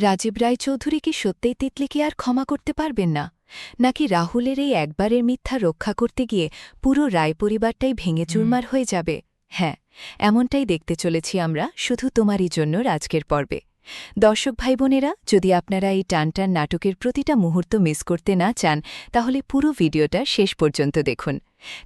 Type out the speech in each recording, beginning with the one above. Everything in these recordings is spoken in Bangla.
রাজীব রায়চৌধুরী কি সত্যিই তিতলিকে আর ক্ষমা করতে পারবেন না, নাকি রাহুলের এই একবারের মিথ্যা রক্ষা করতে গিয়ে পুরো রায় পরিবারটাই ভেঙে চুরমার হয়ে যাবে? হ্যাঁ, এমনটাই দেখতে চলেছি আমরা শুধু তোমারই জন্য আজকের পর্বে। দর্শক ভাই বোনেরা, যদি আপনারা এই টানটান নাটকের প্রতিটা মুহূর্ত মিস করতে না চান, তাহলে পুরো ভিডিওটা শেষ পর্যন্ত দেখুন।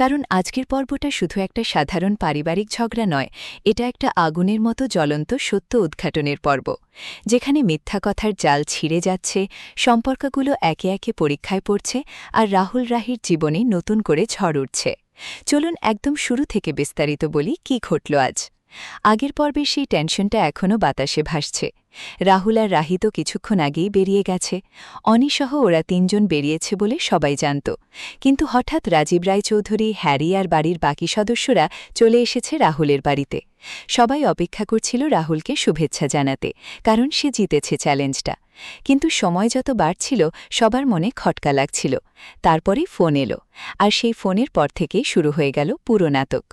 কারণ আজকের পর্বটা শুধু একটা সাধারণ পারিবারিক ঝগড়া নয়, এটা একটা আগুনের মতো জ্বলন্ত সত্য উদ্ঘাটনের পর্ব, যেখানে মিথ্যা কথার জাল ছিঁড়ে যাচ্ছে, সম্পর্কগুলো একে একে পরীক্ষায় পড়ছে, আর রাহুল রাহির জীবনে নতুন করে ঝড় উঠছে। চলুন একদম শুরু থেকে বিস্তারিত বলি কি ঘটল আজ। আগের পর্বের সেই টেনশনটা এখনও বাতাসে ভাসছে। রাহুল আর রাহি তো কিছুক্ষণ আগেই বেরিয়ে গেছে, অনিসহ ওরা তিনজন বেরিয়েছে বলে সবাই জানত। কিন্তু হঠাৎ রাজীব রায়চৌধুরী, হ্যারি আর বাড়ির বাকি সদস্যরা চলে এসেছে রাহুলের বাড়িতে। সবাই অপেক্ষা করছিল রাহুলকে শুভেচ্ছা জানাতে, কারণ সে জিতেছে চ্যালেঞ্জটা। কিন্তু সময় যত বাড়ছিল সবার মনে খটকা লাগছিল। তারপরে ফোন এলো, আর সেই ফোনের পর থেকেই শুরু হয়ে গেল পুরো নাটক।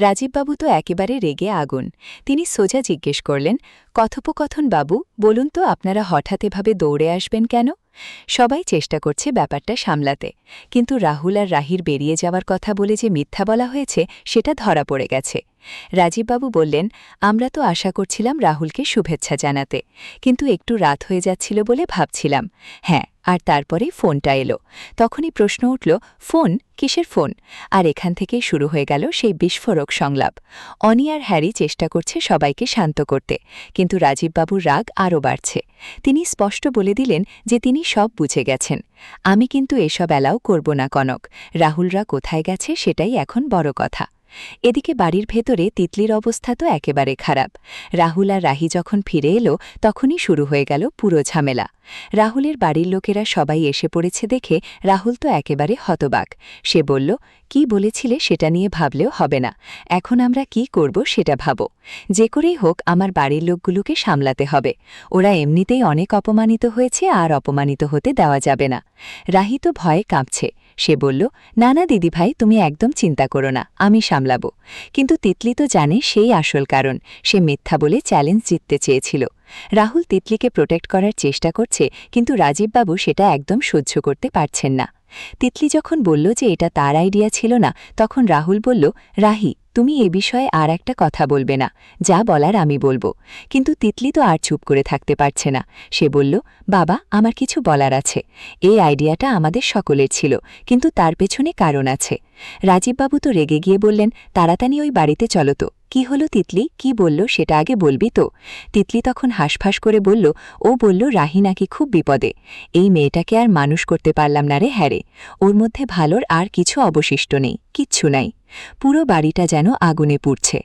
রাজীববাবু তো একেবারে রেগে আগুন। তিনি সোজা জিজ্ঞেস করলেন, কথোপকথন বাবু, বলুন তো আপনারা হঠাৎ এভাবে দৌড়ে আসবেন কেন? সবাই চেষ্টা করছে ব্যাপারটা সামলাতে, কিন্তু রাহুল আর রাহির বেরিয়ে যাওয়ার কথা বলে যে মিথ্যা বলা হয়েছে সেটা ধরা পড়ে গেছে। রাজীববাবু বললেন, আমরা তো আশা করছিলাম রাহুলকে শুভেচ্ছা জানাতে, কিন্তু একটু রাত হয়ে যাচ্ছিল বলে ভাবছিলাম। হ্যাঁ, আর তারপরে ফোনটা এলো। তখনই প্রশ্ন উঠল, ফোন? কিসের ফোন? আর এখান থেকেই শুরু হয়ে গেল সেই বিস্ফোরক সংলাপ। অনি আর হ্যারি চেষ্টা করছে সবাইকে শান্ত করতে, কিন্তু রাজীববাবুর রাগ আরও বাড়ছে। তিনি স্পষ্ট বলে দিলেন যে তিনি সব বুঝে গেছেন। আমি কিন্তু এসব অ্যালাউ করব না কনক। রাহুলরা কোথায় গেছে সেটাই এখন বড় কথা। এদিকে বাড়ির ভেতরে তিতলির অবস্থা তো একেবারে খারাপ। রাহুল আর রাহি যখন ফিরে এলো তখনই শুরু হয়ে গেল পুরো ঝামেলা। রাহুলের বাড়ির লোকেরা সবাই এসে পড়েছে দেখে রাহুল তো একেবারে হতবাক। সে বলল, কি বলেছিলে সেটা নিয়ে ভাবলেও হবে না, এখন আমরা কি করব সেটা ভাবো। যে করেই হোক আমার বাড়ির লোকগুলোকে সামলাতে হবে। ওরা এমনিতেই অনেক অপমানিত হয়েছে, আর অপমানিত হতে দেওয়া যাবে না। রাহি তো ভয়ে কাঁপছে। সে বলল, না না দিদিভাই, তুমি একদম চিন্তা করো না, আমি সামলাবো। কিন্তু তিতলি তো জানে সেই আসল কারণ। সে মিথ্যা বলে চ্যালেঞ্জ জিততে চেয়েছিল। রাহুল তিতলিকে প্রোটেক্ট করার চেষ্টা করছে, কিন্তু রাজীববাবু সেটা একদম সহ্য করতে পারছেন না। তিতলি যখন বলল যে এটা তার আইডিয়া ছিল না, তখন রাহুল বলল, রাহি, তুমি এ বিষয়ে আর একটা কথা বলবে না, যা বলার আমি বলবো। কিন্তু তিতলি তো আর চুপ করে থাকতে পারছে না। সে বলল, বাবা, আমার কিছু বলার আছে। এই আইডিয়াটা আমাদের সকলের ছিল, কিন্তু তার পেছনে কারণ আছে। রাজীববাবু তো রেগে গিয়ে বললেন, তাড়াতাড়ি ওই বাড়িতে চলো তো। কি হলো তিতলি, কি বলল সেটা আগে বলবি তো? তিতলি তখন হাঁসফাঁস করে বলল, ও বলল রাহি নাকি খুব বিপদে। এই মেয়েটাকে আর মানুষ করতে পারলাম না রে হ্যারে। ওর মধ্যে ভালোর আর কিছু অবশিষ্ট নেই, কিচ্ছু নাই। পুরো বাড়িটা যেন আগুনে পুড়ছে।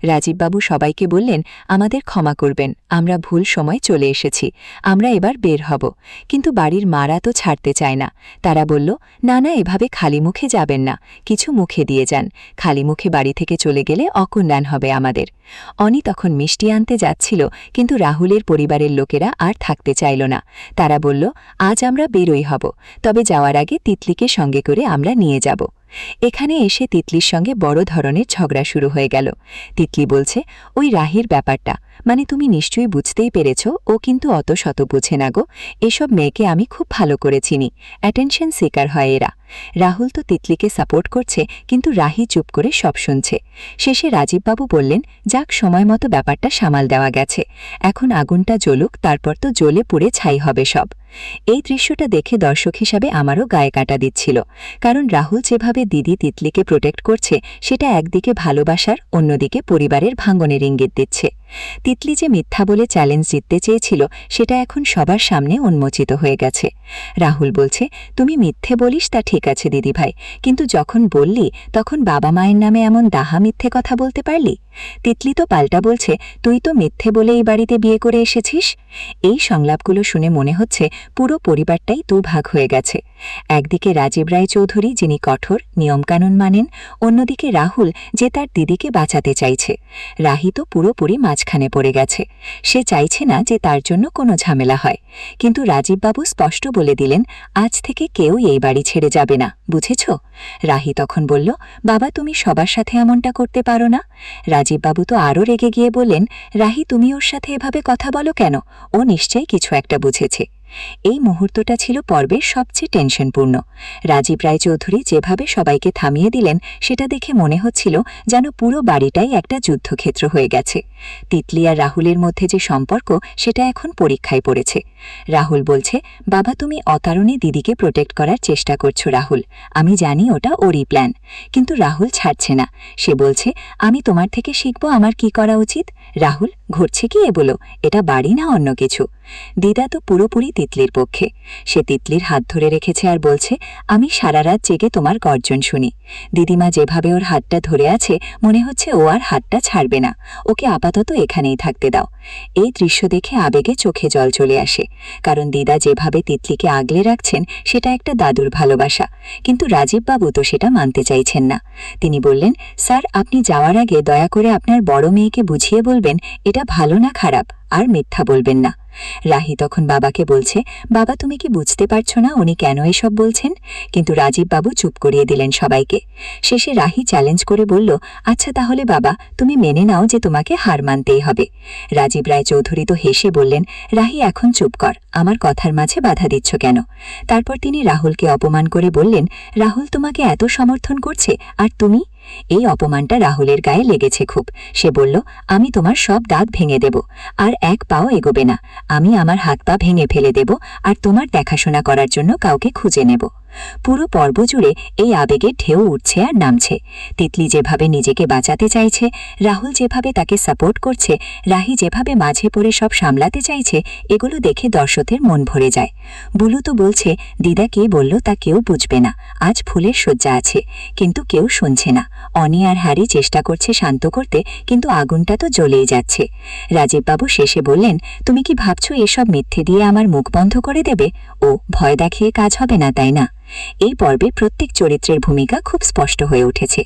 রাজীববাবু সবাইকে বললেন, আমাদের ক্ষমা করবেন, আমরা ভুল সময় চলে এসেছি, আমরা এবার বের হব। কিন্তু বাড়ির মারা তো ছাড়তে চায় না। তারা বলল, না না, এভাবে খালি মুখে যাবেন না, কিছু মুখে দিয়ে যান। খালি মুখে বাড়ি থেকে চলে গেলে অকল্যাণ হবে আমাদের। অনি তখন মিষ্টি আনতে যাচ্ছিল, কিন্তু রাহুলের পরিবারের লোকেরা আর থাকতে চাইল না। তারা বলল, আজ আমরা বেরোই হব, তবে যাওয়ার আগে তিতলিকে সঙ্গে করে আমরা নিয়ে যাব। এখানে এসে তিতলির সঙ্গে বড় ধরনের ঝগড়া শুরু হয়ে গেল। তিতলি বলছে, ওই রাহির ব্যাপারটা, মানে তুমি নিশ্চয়ই বুঝতেই পেরেছ, ও কিন্তু অত শত বুঝে না গো। এসব মেয়েকে আমি খুব ভালো করে চিনি, অ্যাটেনশন সিকার হয় এরা। রাহুল তো তিতলিকে সাপোর্ট করছে, কিন্তু রাহি চুপ করে সব শুনছে। শেষে রাজীববাবু বললেন, যাক, সময় মতো ব্যাপারটা সামাল দেওয়া গেছে, এখন আগুনটা জ্বলুক, তারপর তো জ্বলে পুড়ে ছাই হবে সব। এই দৃশ্যটা দেখে দর্শক হিসাবে আমারও গায়ে কাটা দিচ্ছিল, কারণ রাহুল যেভাবে দিদি তিতলিকে প্রোটেক্ট করছে সেটা একদিকে ভালোবাসার, অন্যদিকে পরিবারের ভাঙনের ইঙ্গিত দিচ্ছে। তিতলি যে মিথ্যা বলে চ্যালেঞ্জ জিততে চেয়েছিল সেটা এখন সবার সামনে উন্মোচিত হয়ে গেছে। রাহুল বলছে, তুমি মিথ্যে বলিস তা ঠিক আছে দিদিভাই, কিন্তু যখন বললি তখন বাবা মায়ের নামে এমন দাহা মিথ্যে কথা বলতে পারলি? তিতলি তো পাল্টা বলছে, তুই তো মিথ্যে বলে এই বাড়িতে বিয়ে করে এসেছিস। এই সংলাপগুলো শুনে মনে হচ্ছে পুরো পরিবারটাই দুভাগ হয়ে গেছে। একদিকে রাজীব রায়চৌধুরী, যিনি কঠোর, নিয়মকানুন মানেন, অন্যদিকে রাহুল, যে তার দিদিকে বাঁচাতে চাইছে। রাহি তো পুরোপুরি মাঝখানে পড়ে গেছে। সে চাইছে না যে তার জন্য কোনো ঝামেলা হয়, কিন্তু রাজীববাবু স্পষ্ট বলে দিলেন, আজ থেকে কেউই এই বাড়ি ছেড়ে যাবে না, বুঝেছ? রাহি তখন বলল, বাবা তুমি সবার সাথে এমনটা করতে পারো না। রাজীববাবু তো আরও রেগে গিয়ে বললেন, রাহি তুমি ওর সাথে এভাবে কথা বলো কেন? ও নিশ্চয়ই কিছু একটা বুঝেছে। এই মুহূর্তটা ছিল পর্বের সবচেয়ে টেনশনপূর্ণ। রাজীব রায়চৌধুরী যেভাবে সবাইকে থামিয়ে দিলেন সেটা দেখে মনে হচ্ছিল যেন পুরো বাড়িটাই একটা যুদ্ধক্ষেত্র হয়ে গেছে। তিতলি আর রাহুলের মধ্যে যে সম্পর্ক সেটা এখন পরীক্ষায় পড়েছে। রাহুল বলছে, বাবা তুমি অকারণে দিদিকে প্রোটেক্ট করার চেষ্টা করছো রাহুল, আমি জানি ওটা ওরই প্ল্যান। কিন্তু রাহুল ছাড়ছে না, সে বলছে, আমি তোমার থেকে শিখবো আমার কি করা উচিত। রাহুল, ঘটছে কি এ বলো, এটা বাড়ি না অন্য কিছু? দিদা তো পুরোপুরি তিতলির পক্ষে। সে তিতলির হাত ধরে রেখেছে আর বলছে, আমি সারা রাত জেগে তোমার গর্জন শুনি। দিদিমা যেভাবে ওর হাতটা ধরে আছে মনে হচ্ছে ও আর হাতটা ছাড়বে না, ওকে আপাতত এখানেই থাকতে দাও। এই দৃশ্য দেখে আবেগে চোখে জল চলে আসে, কারণ দিদা যেভাবে তিতলিকে আগলে রাখছেন সেটা একটা দাদুর ভালোবাসা। কিন্তু রাজীববাবু তো সেটা মানতে চাইছেন না। তিনি বললেন, স্যার আপনি যাওয়ার আগে দয়া করে আপনার বড় মেয়েকে বুঝিয়ে বলবেন এটা ভালো না খারাপ, আর মিথ্যা বলবেন না। রাহি তখন বাবাকে বলছে, বাবা তুমি কি বুঝতে পারছো না উনি কেন এসব বলছেন? কিন্তু রাজীববাবু চুপ করিয়ে দিলেন সবাইকে। শেষে রাহি চ্যালেঞ্জ করে বলল, আচ্ছা তাহলে বাবা তুমি মেনে নাও যে তোমাকে হার মানতেই হবে। রাজীব রায়চৌধুরী তো হেসে বললেন, রাহি এখন চুপ কর, আমার কথার মাঝে বাধা দিচ্ছ কেন? তারপর তিনি রাহুলকে অপমান করে বললেন, রাহুল তোমাকে এত সমর্থন করছে আর তুমি? এই অপমানটা রাহুলের গায়ে লেগেছে খুব। সে বলল, আমি তোমার সব দাঁত ভেঙে দেব, আর এক পাও এগোবে না। আমি আমার হাত পা ভেঙে ফেলে দেব, আর তোমার দেখাশোনা করার জন্য কাউকে খুঁজে নেব। পুরো পর্ব জুড়ে এই আবেগের ঢেউ উঠছে আর নামছে। তিতলি যেভাবে নিজেকে বাঁচাতে চাইছে, রাহুল যেভাবে তাকে সাপোর্ট করছে, রাহি যেভাবে মাঝে পড়ে সব সামলাতে চাইছে, এগুলো দেখে দর্শকের মন ভরে যায়। বুলু তো বলছে, দিদা কে বলল তা কেউ বুঝবে না, আজ ফুলের শয্যা আছে। কিন্তু কেউ শুনছে না। অনি আর হ্যারি চেষ্টা করছে শান্ত করতে, কিন্তু আগুনটা তো জ্বলেই যাচ্ছে। রাজীববাবু শেষে বললেন, তুমি কি ভাবছো এসব মিথ্যে দিয়ে আমার মুখ বন্ধ করে দেবে? ও ভয় দেখিয়ে কাজ হবে না, তাই না? এই পর্বে প্রত্যেক চরিত্রের ভূমিকা খুব স্পষ্ট হয়ে উঠেছে।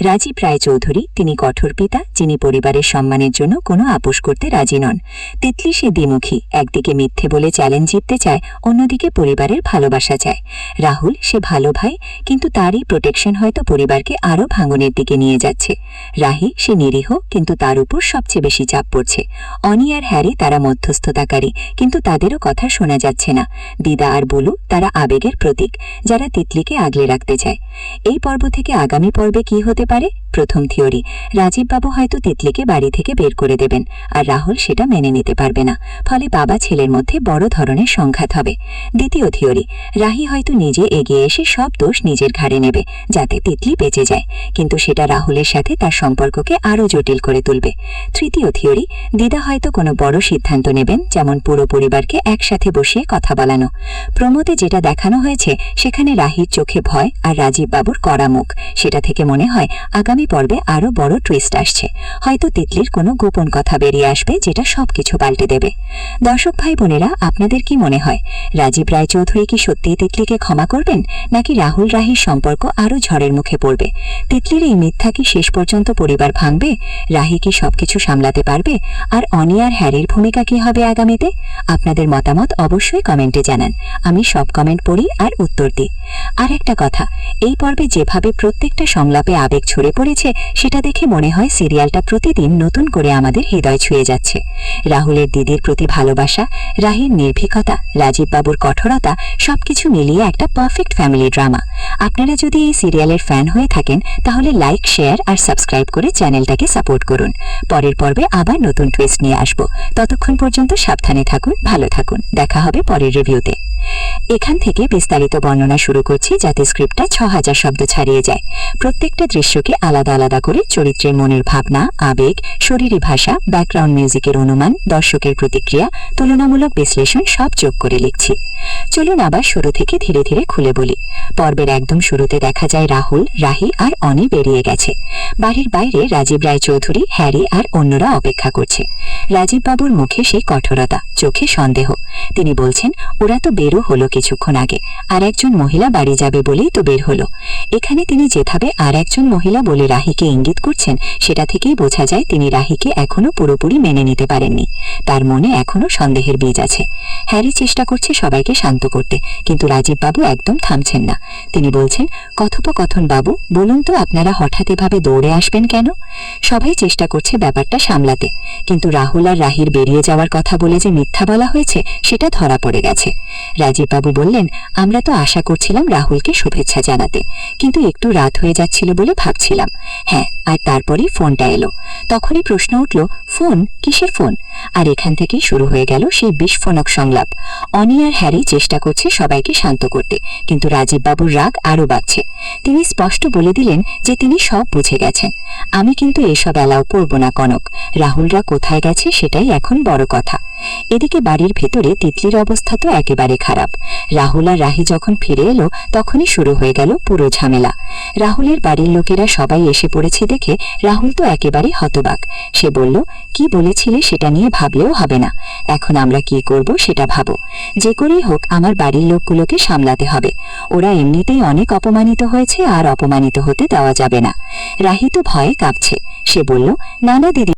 রাজীব রায়চৌধুরী তিনি কঠোর পিতা, যিনি পরিবারের সম্মানের জন্য কোনো আপোষ করতে রাজি নন। তিতলি সে দ্বিমুখী, একদিকে মিথ্যে বলে চ্যালেঞ্জ জিততে চায়, অন্যদিকে পরিবারের ভালোবাসা চায়। রাহুল সে ভালো ভাই, কিন্তু তারই প্রোটেকশন হয়তো পরিবারকে আরও ভাঙনের দিকে নিয়ে যাচ্ছে। রাহি সে নিরীহ, কিন্তু তার উপর সবচেয়ে বেশি চাপ পড়ছে। অনি আর হ্যারি তারা মধ্যস্থতাকারী, কিন্তু তাদেরও কথা শোনা যাচ্ছে না। দিদা আর বুলু তারা আবেগের প্রতীক, যারা তিতলিকে আগলে রাখতে চায়। এই পর্ব থেকে আগামী পর্বে কি হতে পারে? প্রথম থিওরি, রাজীববাবু হয়তো তিতলিকে বাড়ি থেকে বের করে দেবেন, আর রাহুল সেটা মেনে নিতে পারবে না, ফলে বাবা ছেলের মধ্যে বড় ধরনের সংঘাত হবে। দ্বিতীয় থিওরি, রাহি হয়তো নিজে এগিয়ে এসে সব দোষ নিজের ঘাড়ে নেবে, যাতে তিতলি বেঁচে যায়, কিন্তু সেটা রাহুলের সাথে তার সম্পর্ককে আরও জটিল করে তুলবে। তৃতীয় থিওরি, দিদা হয়তো কোনো বড় সিদ্ধান্ত নেবেন, যেমন পুরো পরিবারকে একসাথে বসিয়ে কথা বলানো। প্রমোদে যেটা দেখানো হয়েছে সেখানে রাহির চোখে ভয় আর রাজীববাবুর কড়া মুখ, সেটা থেকে মনে হয় আগামী পর্বে আরও বড় টুইস্ট আসছে। হয়তো তিতলির কোনো গোপন কথা বেরিয়ে আসবে যেটা সবকিছু পাল্টে দেবে। দর্শক ভাই বোনেরা, আপনাদের কি মনে হয়, রাজীব রায়চৌধুরী কি সত্যিই তিতলিকে ক্ষমা করবেন, নাকি রাহুল রাহির সম্পর্ক আরও ঝড়ের মুখে পড়বে? তিতলির এই মিথ্যা কি শেষ পর্যন্ত পরিবার ভাঙবে? রাহি কি সবকিছু সামলাতে পারবে? আর অনি আর হ্যারির ভূমিকা কি হবে আগামীতে? আপনাদের মতামত অবশ্যই কমেন্টে জানান, আমি সব কমেন্ট পড়ি আর উত্তর দিই। আর একটা কথা, এই পর্বে যেভাবে প্রত্যেকটা সংলাপে আবেগ ছড়ে পড়েছে সেটা দেখে মনে হয় সিরিয়ালটা প্রতিদিন নতুন করে আমাদের হৃদয় ছুঁয়ে যাচ্ছে। রাহুলের দিদির প্রতি ভালোবাসা, রাহির নির্ভীকতা, রাজীববাবুর কঠোরতা, সবকিছু মিলিয়ে একটা পারফেক্ট ফ্যামিলি ড্রামা। আপনারা যদি এই সিরিয়ালের ফ্যান হয়ে থাকেন তাহলে লাইক, শেয়ার আর সাবস্ক্রাইব করে চ্যানেলটাকে সাপোর্ট করুন। পরের পর্বে আবার নতুন টুইস্ট নিয়ে আসবো। ততক্ষণ পর্যন্ত সাবধানে থাকুন, ভালো থাকুন। দেখা হবে পরের রিভিউতে। এখান থেকে বিস্তারিত বর্ণনা শুরু করছি, যাতে স্ক্রিপ্টটা 6000 শব্দ ছাড়িয়ে যায়। প্রত্যেকটা দৃশ্যকে আলাদা আলাদা করে চরিত্রের মনের ভাবনা, আবেগ, শরীরী ভাষা, ব্যাকগ্রাউন্ড মিউজিকের অনুমান, দর্শকের প্রতিক্রিয়া, তুলনামূলক বিশ্লেষণ সব যোগ করে লিখছি। চলুন আবার শুরু থেকে ধীরে ধীরে খুলে বলি। পর্বের একদম শুরুতে দেখা যায় রাহুল, রাহি আর অনি বেরিয়ে গেছে। বাড়ির বাইরে রাজীব রায়চৌধুরী, হ্যারি আর অন্যরা অপেক্ষা করছে। রাজীববাবুর মুখে সেই কঠোরতা, চোখে সন্দেহ। তিনি বলছেন, ওরা তো বেরো হলো কি কিছুক্ষণ আগে, আর একজন মহিলা বাড়ি যাবে বলেই তো বের হলো। এখানে তিনি যেভাবে আর একজন মহিলা বলে রাহিকে ইঙ্গিত করছেন, সেটা থেকেই বোঝা যায় তিনি রাহিকে এখনো পুরোপুরি মেনে নিতে পারেননি। তার মনে এখনো সন্দেহের বীজ আছে। হ্যারি চেষ্টা করছে সবাইকে শান্ত করতে, কিন্তু রাজীববাবু একদম থামছেন না। তিনি বলছেন, কথোপকথন বাবু, বলুন তো আপনারা হঠাৎ এভাবে দৌড়ে আসবেন কেন? সবাই চেষ্টা করছে ব্যাপারটা সামলাতে, কিন্তু রাহুল আর রাহির বেরিয়ে যাওয়ার কথা বলে যে মিথ্যা বলা হয়েছে সেটা ধরা পড়ে গেছে। রাজীববাবু বললেন, আমরা তো আশা করছিলাম রাহুলকে শুভেচ্ছা জানাতে, কিন্তু একটু রাত হয়ে যাচ্ছিল বলে ভাবছিলাম। হ্যাঁ, আর তারপরেই ফোনটা এলো। তখনই প্রশ্ন উঠল, ফোন? কিসের ফোন? আর এখান থেকেই শুরু হয়ে গেল সেই বিস্ফোরক সংলাপ। অনি আর হ্যারি চেষ্টা করছে সবাইকে শান্ত করতে, কিন্তু রাজীববাবুর রাগ আরও বাড়ছে। তিনি স্পষ্ট বলে দিলেন যে তিনি সব বুঝে গেছেন। আমি কিন্তু এসব অ্যালাউ করব না কনক। রাহুলরা কোথায় গেছে সেটাই এখন বড় কথা। এদিকে বাড়ির ভেতরে তিতলির অবস্থা তো একেবারে খারাপ। রাহুল আর রাহি যখন ফিরে এলো তখনই শুরু হয়ে গেল পুরো ঝামেলা। রাহুলের বাড়ির লোকেরা সবাই এসে পড়েছে দেখে রাহুল তো একেবারে হতবাক। সে বলল, কি বলেছিলে সেটা নিয়ে ভাবলেও হবে না, এখন আমরা কি করব সেটা ভাবো। যে করেই হোক আমার বাড়ির লোকগুলোকে সামলাতে হবে। ওরা এমনিতেই অনেক অপমানিত হয়েছে, আর অপমানিত হতে দেওয়া যাবে না। রাহি তো ভয়ে কাঁপছে। সে বলল, না না দিদি,